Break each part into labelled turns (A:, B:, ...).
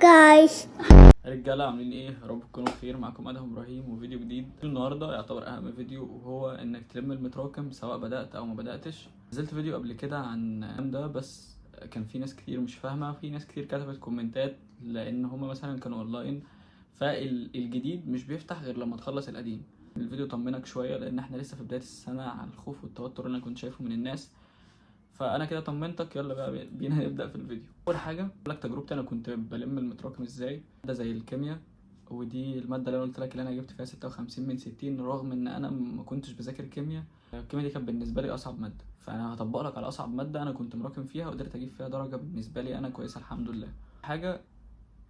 A: guys.
B: رجاله عاملين ايه؟ يا رب تكونوا بخير. معاكم ادهم ابراهيم وفيديو جديد. النهارده يعتبر اهم فيديو، وهو انك تلم المتراكم سواء بدات او ما بداتش. نزلت فيديو قبل كده عن ده، بس كان في ناس كتير مش فاهمه، وفي ناس كتير كتبت كومنتات لان هما مثلا كانوا اونلاين، فالجديد مش بيفتح غير لما تخلص القديم. الفيديو طمنك شويه لان احنا لسه في بدايه السنه، على الخوف والتوتر اللي انا كنت شايفه من الناس. فانا كده طمنتك، يلا بقى بينا نبدا في الفيديو. اول حاجه اقول لك تجربتي، انا كنت بلم المتراكم ازاي. ده زي الكيمياء، ودي الماده اللي انا قلت لك اللي انا جبت فيها 56 من 60، رغم ان انا ما كنتش بذاكر كيمياء. الكيمياء دي كانت بالنسبه لي اصعب ماده، فانا هطبق لك على اصعب ماده انا كنت مراكم فيها وقدرت اجيب فيها درجه بالنسبه لي انا كويسه الحمد لله. حاجه،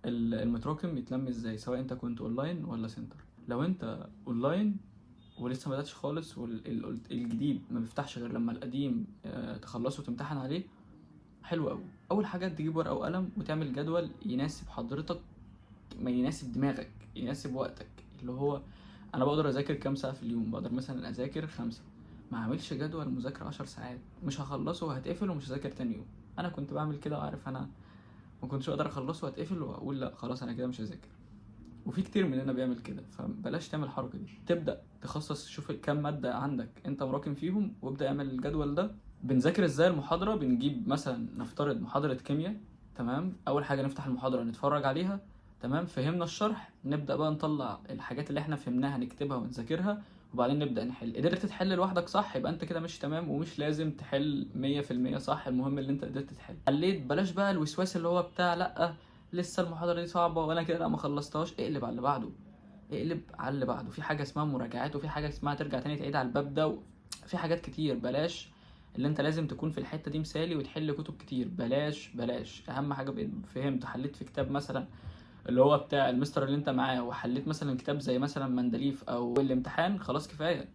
B: المتراكم يتلم ازاي سواء انت كنت اونلاين ولا سنتر. لو انت اونلاين ولسه ما بداتش خالص، والجديد ما بيفتحش غير لما القديم تخلصه وتمتحن عليه، حلو قوي. اول حاجه تجيب ورقه وقلم وتعمل جدول يناسب حضرتك، ما يناسب دماغك، يناسب وقتك. اللي هو انا بقدر اذاكر كام ساعه في اليوم، بقدر مثلا اذاكر 5. ما اعملش جدول مذاكره 10 ساعات، مش هخلصه وهتقفل ومش هذاكر تاني يوم. انا كنت بعمل كده وعارف انا ما كنتش اقدر اخلصه وهتقفل واقول لا خلاص انا كده مش هذاكر. وفي كتير مننا بيعمل كده، فبلاش تعمل الحركه دي. تبدا تخصص، شوف كام ماده عندك انت مراكم فيهم وابدا اعمل الجدول ده. بنذاكر ازاي المحاضره؟ بنجيب مثلا نفترض محاضره كيمياء، تمام. اول حاجه نفتح المحاضره نتفرج عليها، تمام. فهمنا الشرح، نبدا بقى نطلع الحاجات اللي احنا فهمناها نكتبها ونذاكرها، وبعدين نبدا نحل. قدرت تحل لوحدك صح، يبقى انت كده مش تمام، ومش لازم تحل 100% صح، المهم اللي انت قدرت تحل. حليت، بلاش بقى الوسواس اللي هو بتاع لا لسه المحاضره دي صعبه وانا كده لا ما خلصتهاش. اقلب على اللي بعده، اقلب على اللي بعده. في حاجه اسمها مراجعات، وفي حاجه اسمها ترجع تاني تعيد على الباب ده، في حاجات كتير. بلاش اللي انت لازم تكون في الحته دي مثالي وتحل كتب كتير. بلاش. اهم حاجه فهمت، حليت في كتاب مثلا اللي هو بتاع المستر اللي انت معاه، وحليت مثلا كتاب زي مثلا مندليف او الامتحان، خلاص كفايه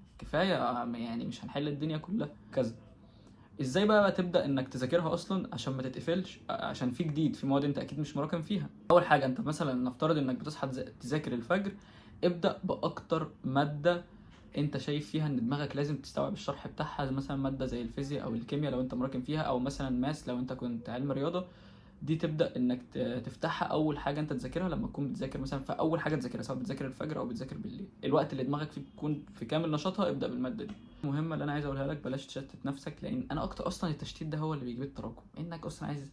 B: يعني مش هنحل الدنيا كلها كذا. ازاي بقى تبدا انك تذاكرها اصلا عشان ما تتقفلش؟ عشان في جديد، في مواد انت اكيد مش مراكم فيها. اول حاجه، انت مثلا نفترض انك بتصحى تذاكر الفجر، ابدا باكتر ماده انت شايف فيها ان دماغك لازم تستوعب الشرح بتاعها، مثلا ماده زي الفيزياء او الكيمياء لو انت مراكم فيها، او مثلا ماس لو انت كنت علم رياضه. دي تبدا انك تفتحها اول حاجه انت تذاكرها لما تكون بتذاكر مثلا. فاول حاجه تذاكرها سواء بتذاكر الفجر او بتذاكر بالليل، الوقت اللي دماغك فيه بتكون في كامل نشاطها، ابدا بالماده دي. المهمه اللي انا عايز اقولها لك، ببلاش تشتت نفسك، لان انا اكتر اصلا التشتيت ده هو اللي بيجيب التراكم. انك اصلا عايز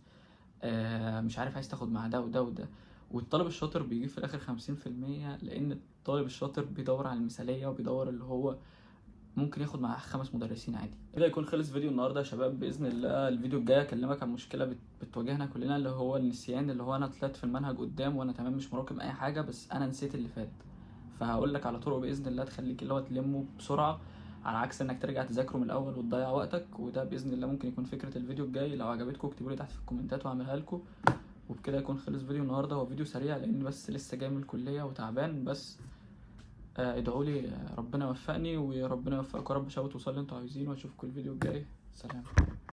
B: مش عارف، عايز تاخد مع ده وده وده. والطالب الشاطر بيجيب في الاخر 50%، لان الطالب الشاطر بيدور على المثاليه، وبيدور اللي هو ممكن ياخد معاه 5 مدرسين عادي. كده يكون خلص فيديو النهارده يا شباب. باذن الله الفيديو الجاي اكلمك عن مشكله بتواجهنا كلنا، اللي هو النسيان. اللي هو انا طلعت في المنهج قدام وانا تمام مش مراكم اي حاجه، بس انا نسيت اللي فات. فهقول لك على طرق باذن الله تخليك اللي هو تلمه بسرعه، على عكس انك ترجع تذاكره من الاول وتضيع وقتك. وده باذن الله ممكن يكون فكره الفيديو الجاي. لو عجبتكم اكتبوا لي تحت في الكومنتات واعملها لكم. وبكده يكون خلص فيديو النهارده. هو فيديو سريع لان بس لسه جاي من الكليه وتعبان، بس ادعوا لي ربنا يوفقني وربنا يوفقكم يا رب. شاوت وصلي اللي انتوا عايزينه، واشوفكم الفيديو الجاي. سلام.